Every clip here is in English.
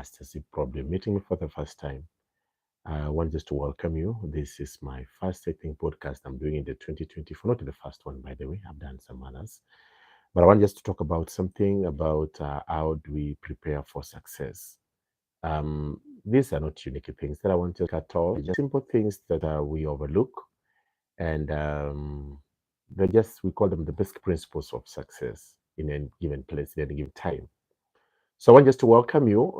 podcast. As you probably meeting me for the first time, I want just to welcome you. This is my first, I think, podcast I'm doing in the 2024. Not the first one, by the way. I've done some others. But I want just to talk about something about how do we prepare for success. These are not unique things that I want to at all. Just simple things that we overlook. And they're just, we call them the basic principles of success in a given place, in a given time. So I want just to welcome you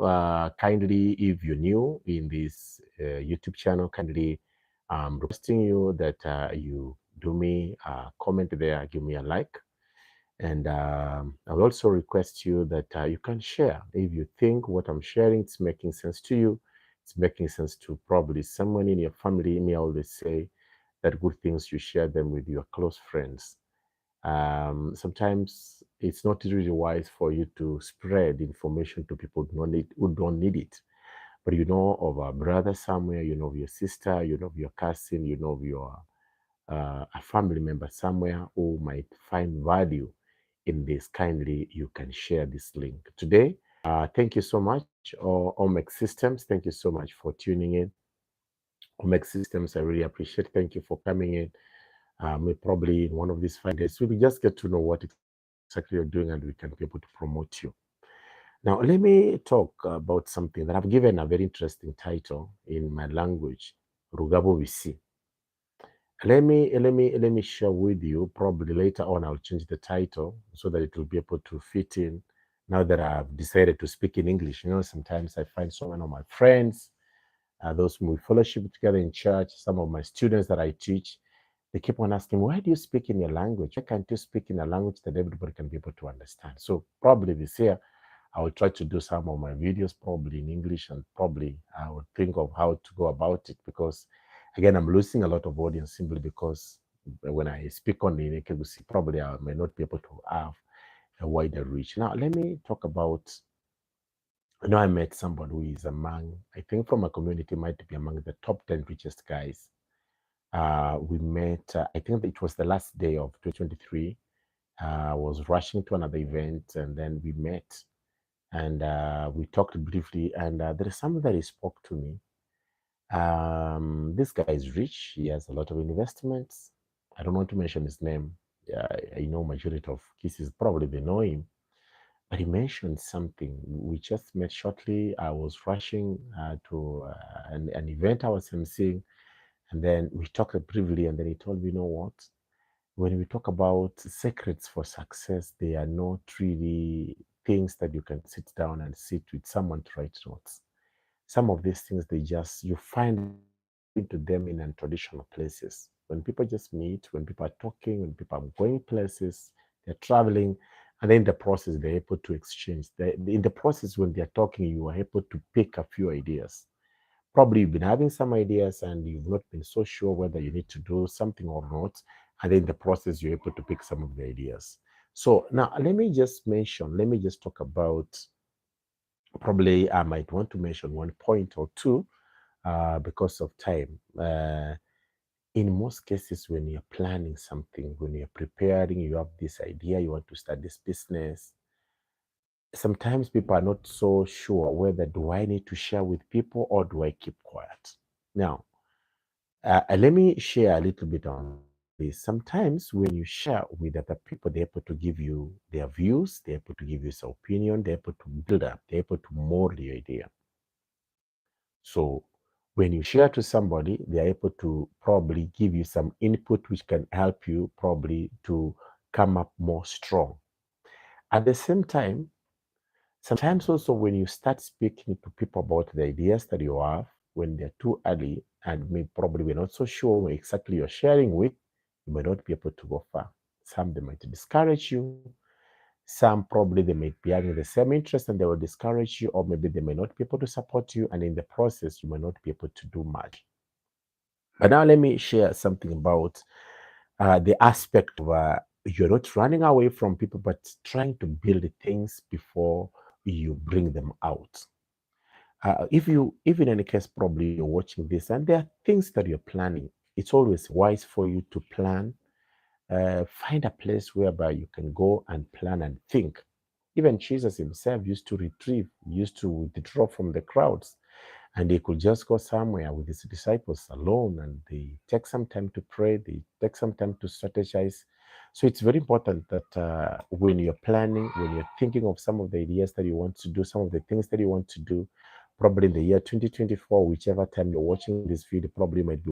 kindly. If you're new in this YouTube channel, kindly requesting you that you do me a comment there, give me a like. And I will also request you that you can share. If you think what I'm sharing is making sense to you, it's making sense to probably someone in your family. Me, I always say that good things you share them with your close friends. Sometimes it's not really wise for you to spread information to people who don't need it. But you know of a brother somewhere, you know of your sister, you know of your cousin, you know of your a family member somewhere who might find value in this. Kindly, you can share this link today. Thank you so much, Omex Systems. Thank you so much for tuning in. Omex Systems, I really appreciate. Thank you for coming in. May probably in one of these 5 days, we will just get to know what exactly you're doing and we can be able to promote you. Now, let me talk about something that I've given a very interesting title in my language, Ruga Bobisi. Let me share with you. Probably later on, I'll change the title so that it will be able to fit in. Now that I've decided to speak in English, sometimes I find some of my friends, those whom we fellowship together in church, some of my students that I teach, they keep on asking, why do you speak in your language? Why can't you speak in a language that everybody can be able to understand? So probably this year, I will try to do some of my videos probably in English, and probably I will think of how to go about it, because again, I'm losing a lot of audience simply because when I speak on the Inekegusi, probably I may not be able to have a wider reach. Now, let me talk about, I met somebody who is among, I think from a community, might be among the top 10 richest guys. We met, I think it was the last day of 2023. I was rushing to another event and then we met and we talked briefly. And there is something that he spoke to me. This guy is rich. He has a lot of investments. I don't want to mention his name. I know majority of cases probably they know him. But he mentioned something. We just met shortly. I was rushing to an event I was emceeing, and then we talked briefly. And then he told me, you know what? When we talk about secrets for success, they are not really things that you can sit down and sit with someone to write notes. Some of these things, you find into them in untraditional places. When people just meet, when people are talking, when people are going places, they're traveling, and then in the process, they're able to exchange. In the process, when they're talking, you are able to pick a few ideas. Probably you've been having some ideas and you've not been so sure whether you need to do something or not. And then in the process, you're able to pick some of the ideas. So now let me just talk about, probably I might want to mention one point or two because of time. In most cases, when you're planning something, when you're preparing, you have this idea, you want to start this business. Sometimes people are not so sure whether do I need to share with people or do I keep quiet. Now, let me share a little bit on this. Sometimes when you share with other people, they're able to give you their views, they're able to give you some opinion, they're able to build up, they're able to mold your idea. So when you share to somebody, they're able to probably give you some input which can help you probably to come up more strong. At the same time, sometimes also when you start speaking to people about the ideas that you have, when they're too early and maybe probably we're not so sure who exactly you're sharing with, you may not be able to go far. Some they might discourage you. Some probably they might be having the same interest and they will discourage you, or maybe they may not be able to support you, and in the process, you may not be able to do much. But now let me share something about the aspect of you're not running away from people, but trying to build things before you bring them out. If you, if in any case, probably you're watching this and there are things that you're planning, it's always wise for you to plan. Find a place whereby you can go and plan and think. Even Jesus himself used to retrieve, used to withdraw from the crowds, and he could just go somewhere with his disciples alone, and they take some time to pray, they take some time to strategize. So it's very important that when you're planning, when you're thinking of some of the ideas that you want to do, some of the things that you want to do, probably in the year 2024, whichever time you're watching this video, probably might be